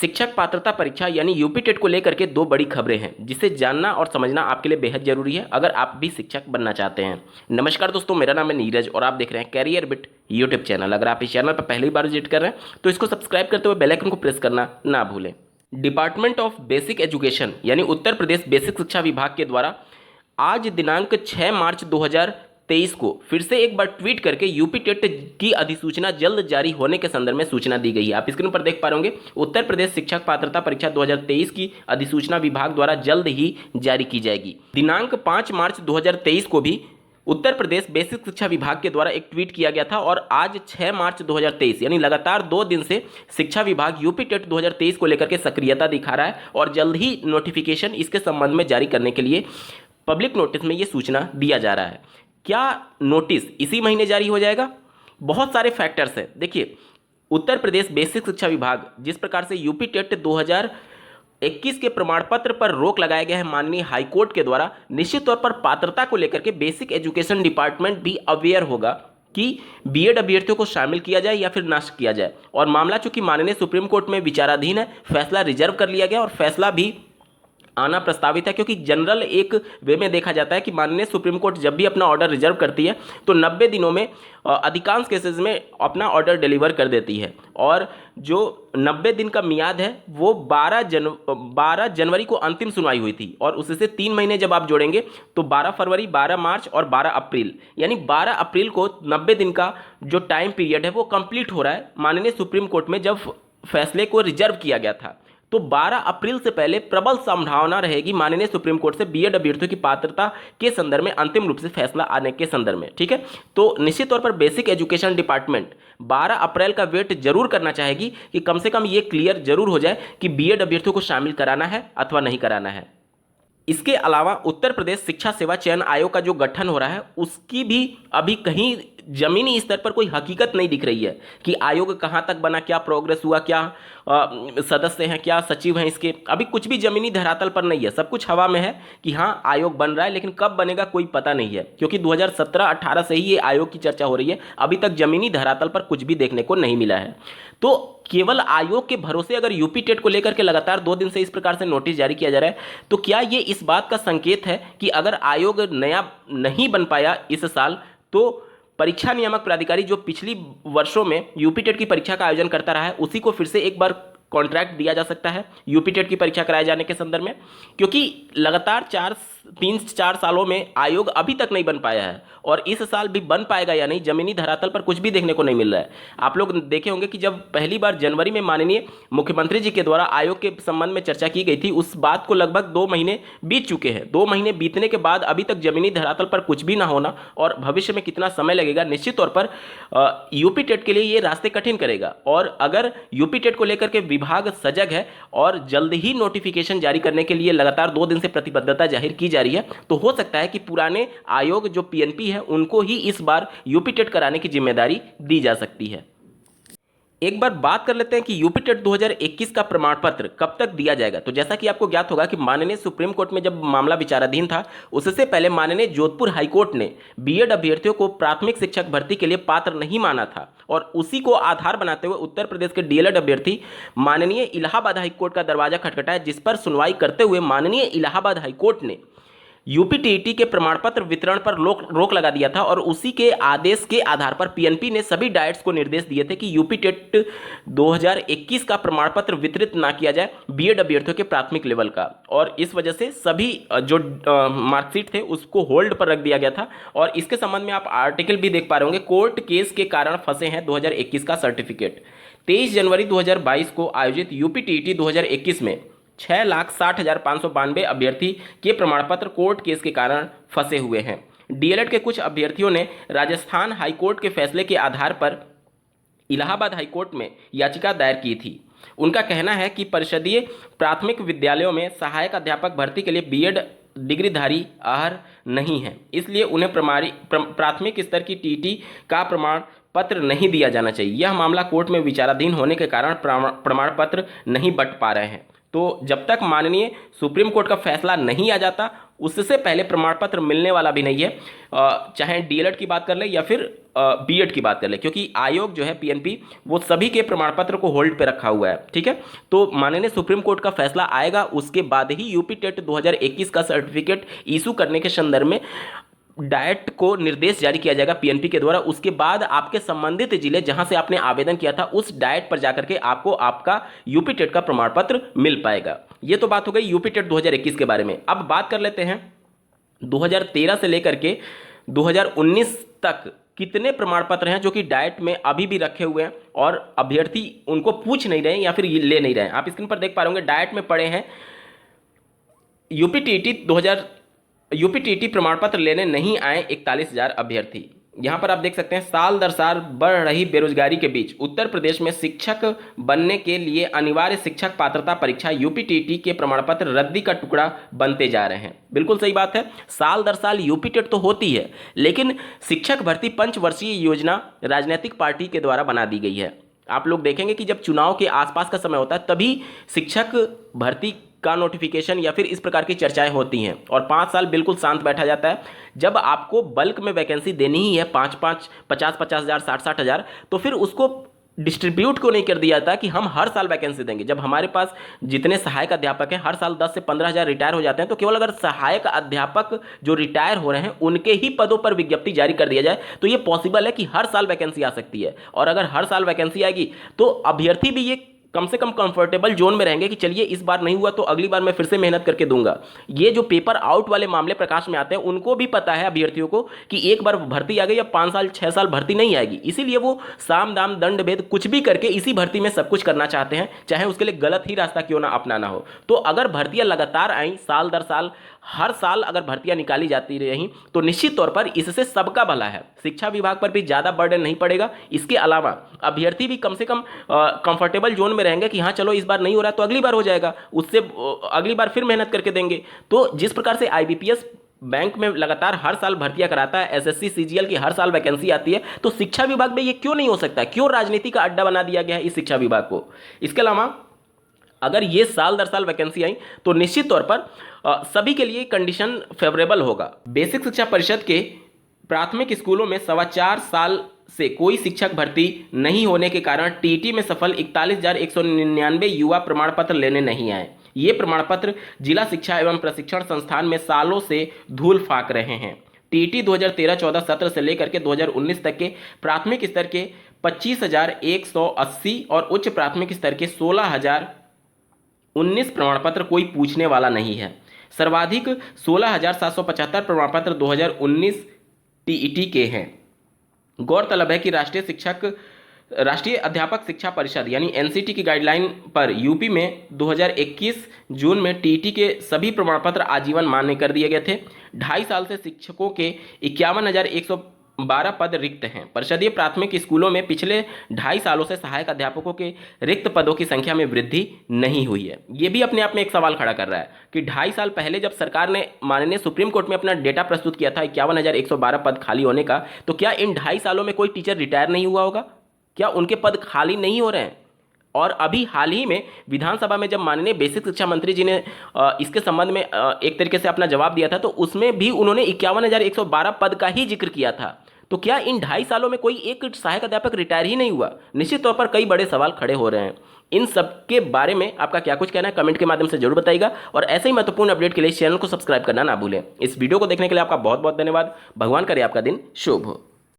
शिक्षक पात्रता परीक्षा यानी यूपी टेट को लेकर के दो बड़ी खबरें हैं जिसे जानना और समझना आपके लिए बेहद जरूरी है अगर आप भी शिक्षक बनना चाहते हैं। नमस्कार दोस्तों, मेरा नाम है नीरज और आप देख रहे हैं कैरियर बिट यूट्यूब चैनल। अगर आप इस चैनल पर पहली बार विजिट कर रहे हैं तो इसको सब्सक्राइब करते हुए बेल आइकन को प्रेस करना ना भूलें। डिपार्टमेंट ऑफ बेसिक एजुकेशन यानी उत्तर प्रदेश बेसिक शिक्षा विभाग के द्वारा आज दिनांक 6 मार्च 2023 को फिर से एक बार ट्वीट करके यूपी टेट की अधिसूचना जल्द जारी होने के संदर्भ में सूचना दी गई है। आप स्क्रीन पर देख पा रहे होंगे, उत्तर प्रदेश शिक्षक पात्रता परीक्षा 2023 की अधिसूचना विभाग द्वारा जल्द ही जारी की जाएगी। दिनांक 5 मार्च 2023 को भी उत्तर प्रदेश बेसिक शिक्षा विभाग के द्वारा एक ट्वीट किया गया था और आज 6 मार्च 2023 यानी लगातार 2 दिन से शिक्षा विभाग यूपी टेट 2023 को लेकर के सक्रियता दिखा रहा है और जल्द ही नोटिफिकेशन इसके संबंध में जारी करने के लिए पब्लिक नोटिस में ये सूचना दिया जा रहा है। क्या नोटिस इसी महीने जारी हो जाएगा? बहुत सारे फैक्टर्स हैं। देखिए, उत्तर प्रदेश बेसिक शिक्षा विभाग जिस प्रकार से यूपी टेट 2021 के प्रमाण पत्र पर रोक लगाया गया है माननीय हाईकोर्ट के द्वारा, निश्चित तौर पर पात्रता को लेकर के बेसिक एजुकेशन डिपार्टमेंट भी अवेयर होगा कि बीएड अभ्यर्थियों को शामिल किया जाए या फिर नष्ट किया जाए। और मामला चूंकि माननीय सुप्रीम कोर्ट में विचाराधीन है, फैसला रिजर्व कर लिया गया और फैसला भी आना प्रस्तावित है, क्योंकि जनरल एक वे में देखा जाता है कि माननीय सुप्रीम कोर्ट जब भी अपना ऑर्डर रिजर्व करती है तो 90 दिनों में अधिकांश केसेस में अपना ऑर्डर डिलीवर कर देती है। और जो 90 दिन का मियाद है वो 12 जनवरी को अंतिम सुनवाई हुई थी और उससे 3 महीने जब आप जोड़ेंगे तो 12 फरवरी, 12 मार्च और 12 अप्रैल, यानी 12 अप्रैल को 90 दिन का जो टाइम पीरियड है वो कंप्लीट हो रहा है। माननीय सुप्रीम कोर्ट में जब फैसले को रिजर्व किया गया था तो 12 अप्रैल से पहले प्रबल संभावना रहेगी माननीय सुप्रीम कोर्ट से बीएड अभ्यर्थियों की पात्रता के संदर्भ में अंतिम रूप से फैसला आने के संदर्भ में। ठीक है, तो निश्चित तौर पर बेसिक एजुकेशन डिपार्टमेंट 12 अप्रैल का वेट जरूर करना चाहेगी कि कम से कम ये क्लियर जरूर हो जाए कि बीएड अभ्यर्थियों को शामिल कराना है अथवा नहीं कराना है। इसके अलावा उत्तर प्रदेश शिक्षा सेवा चयन आयोग का जो गठन हो रहा है उसकी भी अभी कहीं जमीनी स्तर पर कोई हकीकत नहीं दिख रही है कि आयोग कहां तक बना, क्या प्रोग्रेस हुआ, क्या सदस्य हैं, क्या सचिव हैं, इसके अभी कुछ भी जमीनी धरातल पर नहीं है। सब कुछ हवा में है कि हाँ आयोग बन रहा है, लेकिन कब बनेगा कोई पता नहीं है, क्योंकि 2017-18 से ही ये आयोग की चर्चा हो रही है। अभी तक जमीनी धरातल पर कुछ भी देखने को नहीं मिला है। तो केवल आयोग के भरोसे अगर यूपी टेट को लेकर के लगातार 2 दिन से इस प्रकार से नोटिस जारी किया जा रहा है तो क्या ये इस बात का संकेत है कि अगर आयोग नया नहीं बन पाया इस साल तो परीक्षा नियामक प्राधिकारी जो पिछली वर्षों में यूपी टेट की परीक्षा का आयोजन करता रहा है उसी को फिर से एक बार कॉन्ट्रैक्ट दिया जा सकता है यूपी टेट की परीक्षा कराए जाने के संदर्भ में? क्योंकि लगातार 3-4 सालों में आयोग अभी तक नहीं बन पाया है और इस साल भी बन पाएगा या नहीं, जमीनी धरातल पर कुछ भी देखने को नहीं मिल रहा है। आप लोग देखे होंगे कि जब पहली बार जनवरी में माननीय मुख्यमंत्री जी के द्वारा आयोग के संबंध में चर्चा की गई थी, उस बात को लगभग 2 महीने बीत चुके हैं। 2 महीने बीतने के बाद अभी तक जमीनी धरातल पर कुछ भी ना होना और भविष्य में कितना समय लगेगा, निश्चित तौर पर यूपी टेट के लिए ये रास्ते कठिन करेगा। और अगर यूपी टेट को लेकर के विभाग सजग है और जल्द ही नोटिफिकेशन जारी करने के लिए लगातार 2 दिन से प्रतिबद्धता जाहिर की जा रही है तो हो सकता है कि पुराने आयोग जो पीएनपी है उनको ही इस बार यूपी टेट कराने की जिम्मेदारी दी जा सकती है। एक बार बात कर लेते हैं कि यूपी टेट 2021 का प्रमाण पत्र कब तक दिया जाएगा। तो जैसा कि आपको ज्ञात होगा कि माननीय सुप्रीम कोर्ट में जब मामला विचाराधीन था उससे पहले माननीय जोधपुर हाईकोर्ट ने बीएड अभ्यर्थियों को प्राथमिक शिक्षक भर्ती के लिए पात्र नहीं माना था और उसी को आधार बनाते हुए उत्तर प्रदेश के डीएलएड अभ्यर्थी माननीय इलाहाबाद हाईकोर्ट का दरवाजा खटखटाया, जिस पर सुनवाई करते हुए माननीय इलाहाबाद हाईकोर्ट ने यूपी टीईटी के प्रमाण पत्र वितरण पर रोक लगा दिया था और उसी के आदेश के आधार पर पीएनपी ने सभी डाइट्स को निर्देश दिए थे कि यूपी टेट 2021 का प्रमाण पत्र वितरित ना किया जाए बीएड अभ्यर्थियों के प्राथमिक लेवल का। और इस वजह से सभी जो मार्कशीट थे उसको होल्ड पर रख दिया गया था। और इसके संबंध में आप आर्टिकल भी देख पा रहे होंगे, कोर्ट केस के कारण फंसे हैं 2021 का सर्टिफिकेट। 23 जनवरी 2022 को आयोजित यूपी टीईटी 2021 में 6,60,592 अभ्यर्थी के प्रमाण पत्र कोर्ट केस के कारण फंसे हुए हैं। डीएलएड के कुछ अभ्यर्थियों ने राजस्थान हाईकोर्ट के फैसले के आधार पर इलाहाबाद हाईकोर्ट में याचिका दायर की थी। उनका कहना है कि परिषदीय प्राथमिक विद्यालयों में सहायक अध्यापक भर्ती के लिए बीएड डिग्रीधारी अर्ह नहीं है, इसलिए उन्हें प्राथमिक स्तर की टीटी का प्रमाण पत्र नहीं दिया जाना चाहिए। यह मामला कोर्ट में विचाराधीन होने के कारण प्रमाण पत्र नहीं बंट पा रहे हैं। तो जब तक माननीय सुप्रीम कोर्ट का फैसला नहीं आ जाता उससे पहले प्रमाण पत्र मिलने वाला भी नहीं है, चाहे डीएलएड की बात कर ले या फिर बीएड की बात कर ले, क्योंकि आयोग जो है पीएनपी वो सभी के प्रमाण पत्र को होल्ड पे रखा हुआ है। ठीक है, तो माननीय सुप्रीम कोर्ट का फैसला आएगा, उसके बाद ही यूपी टेट 2021 का सर्टिफिकेट इशू करने के संदर्भ में डाइट को निर्देश जारी किया जाएगा पीएनपी के द्वारा। उसके बाद आपके संबंधित जिले जहां से आपने आवेदन किया था उस डाइट पर जाकर के आपको आपका यूपी टेट का प्रमाण पत्र मिल पाएगा। ये तो बात हो गई यूपी टेट 2021 के बारे में। अब बात कर लेते हैं 2013 से लेकर के 2019 तक कितने प्रमाण पत्र हैं जो कि डाइट में अभी भी रखे हुए हैं और अभ्यर्थी उनको पूछ नहीं रहे या फिर ले नहीं रहे हैं। आप स्क्रीन पर देख पा रहे होंगे डाइट में पड़े हैं यूपी टीटी प्रमाण पत्र लेने नहीं आए 41,000 अभ्यर्थी। यहां पर आप देख सकते हैं साल दर साल बढ़ रही बेरोजगारी के बीच उत्तर प्रदेश में शिक्षक बनने के लिए अनिवार्य शिक्षक पात्रता परीक्षा यूपी टीटी के प्रमाण पत्र रद्दी का टुकड़ा बनते जा रहे हैं। बिल्कुल सही बात है, साल दर साल यूपी टेट तो होती है, लेकिन शिक्षक भर्ती पंचवर्षीय योजना राजनीतिक पार्टी के द्वारा बना दी गई है। आप लोग देखेंगे कि जब चुनाव के आसपास का समय होता है तभी शिक्षक भर्ती का नोटिफिकेशन या फिर इस प्रकार की चर्चाएं होती हैं और 5 साल बिल्कुल शांत बैठा जाता है। जब आपको बल्क में वैकेंसी देनी ही है 5-5, 50-50 हज़ार, 60-60 हज़ार, तो फिर उसको डिस्ट्रीब्यूट क्यों नहीं कर दिया जाता कि हम हर साल वैकेंसी देंगे। जब हमारे पास जितने सहायक अध्यापक हैं हर साल 10 से 15 हज़ार रिटायर हो जाते हैं, तो केवल अगर सहायक अध्यापक जो रिटायर हो रहे हैं उनके ही पदों पर विज्ञप्ति जारी कर दिया जाए तो ये पॉसिबल है कि हर साल वैकेंसी आ सकती है। और अगर हर साल वैकेंसी आएगी तो अभ्यर्थी भी ये कम से कम कंफर्टेबल जोन में रहेंगे कि चलिए इस बार नहीं हुआ तो अगली बार मैं फिर से मेहनत करके दूंगा। ये जो पेपर आउट वाले मामले प्रकाश में आते हैं उनको भी पता है अभ्यर्थियों को कि एक बार भर्ती आ गई या 5 साल 6 साल भर्ती नहीं आएगी, इसीलिए वो साम दाम दंड भेद कुछ भी करके इसी भर्ती में सब कुछ करना चाहते हैं, चाहे उसके लिए गलत ही रास्ता क्यों ना अपनाना हो। तो अगर भर्तियां लगातार आई साल दर साल, हर साल अगर भर्तियां निकाली जाती रहीं तो निश्चित तौर पर इससे सबका भला है, शिक्षा विभाग पर भी ज़्यादा बर्डन नहीं पड़ेगा। इसके अलावा अभ्यर्थी भी कम से कम कंफर्टेबल जोन में रहेंगे कि हाँ चलो इस बार नहीं हो रहा तो अगली बार हो जाएगा, उससे अगली बार फिर मेहनत करके देंगे। तो जिस प्रकार से आईबीपीएस बैंक में लगातार हर साल भर्तियां कराता है, एसएससी सीजीएल की हर साल वैकेंसी आती है, तो शिक्षा विभाग में ये क्यों नहीं हो सकता? क्यों राजनीति का अड्डा बना दिया गया है इस शिक्षा विभाग को? इसके अलावा अगर ये साल दर साल वैकेंसी आई तो निश्चित तौर पर सभी के लिए कंडीशन फेवरेबल होगा। बेसिक शिक्षा परिषद के प्राथमिक स्कूलों में 4.25 साल से कोई शिक्षक भर्ती नहीं होने के कारण टीटी में सफल 41,199 युवा प्रमाण पत्र लेने नहीं आए। ये प्रमाण पत्र जिला शिक्षा एवं प्रशिक्षण संस्थान में सालों से धूल फाक रहे हैं। टीटी 2013-14 सत्र से लेकर के 2019 तक के प्राथमिक स्तर के 25,180 और उच्च प्राथमिक स्तर के 16,019 प्रमाण पत्र कोई पूछने वाला नहीं है। सर्वाधिक 16,775 प्रमाण पत्र 2019 टीईटी के हैं। गौरतलब है कि राष्ट्रीय अध्यापक शिक्षा परिषद यानी एनसीटी की गाइडलाइन पर यूपी में 2021 जून में टीटी के सभी प्रमाण पत्र आजीवन मान्य कर दिए गए थे। 2.5 साल से शिक्षकों के 51,112 पद रिक्त हैं। परिषदीय प्राथमिक स्कूलों में पिछले 2.5 सालों से सहायक अध्यापकों के रिक्त पदों की संख्या में वृद्धि नहीं हुई है। ये भी अपने आप में एक सवाल खड़ा कर रहा है कि 2.5 साल पहले जब सरकार ने माननीय सुप्रीम कोर्ट में अपना डेटा प्रस्तुत किया था 51,112 पद खाली होने का, तो क्या इन 2.5 सालों में कोई टीचर रिटायर नहीं हुआ होगा? क्या उनके पद खाली नहीं हो रहे हैं? और अभी हाल ही में विधानसभा में जब माननीय बेसिक शिक्षा मंत्री जी ने इसके संबंध में एक तरीके से अपना जवाब दिया था तो उसमें भी उन्होंने 51,112 पद का ही जिक्र किया था। तो क्या इन 2.5 सालों में कोई एक सहायक अध्यापक रिटायर ही नहीं हुआ? निश्चित तौर पर कई बड़े सवाल खड़े हो रहे हैं। इन सब के बारे में आपका क्या कुछ कहना है कमेंट के माध्यम से जरूर बताइएगा और ऐसे ही महत्वपूर्ण अपडेट के लिए चैनल को सब्सक्राइब करना ना भूलें। इस वीडियो को देखने के लिए आपका बहुत बहुत धन्यवाद। भगवान करे आपका दिन शुभ हो।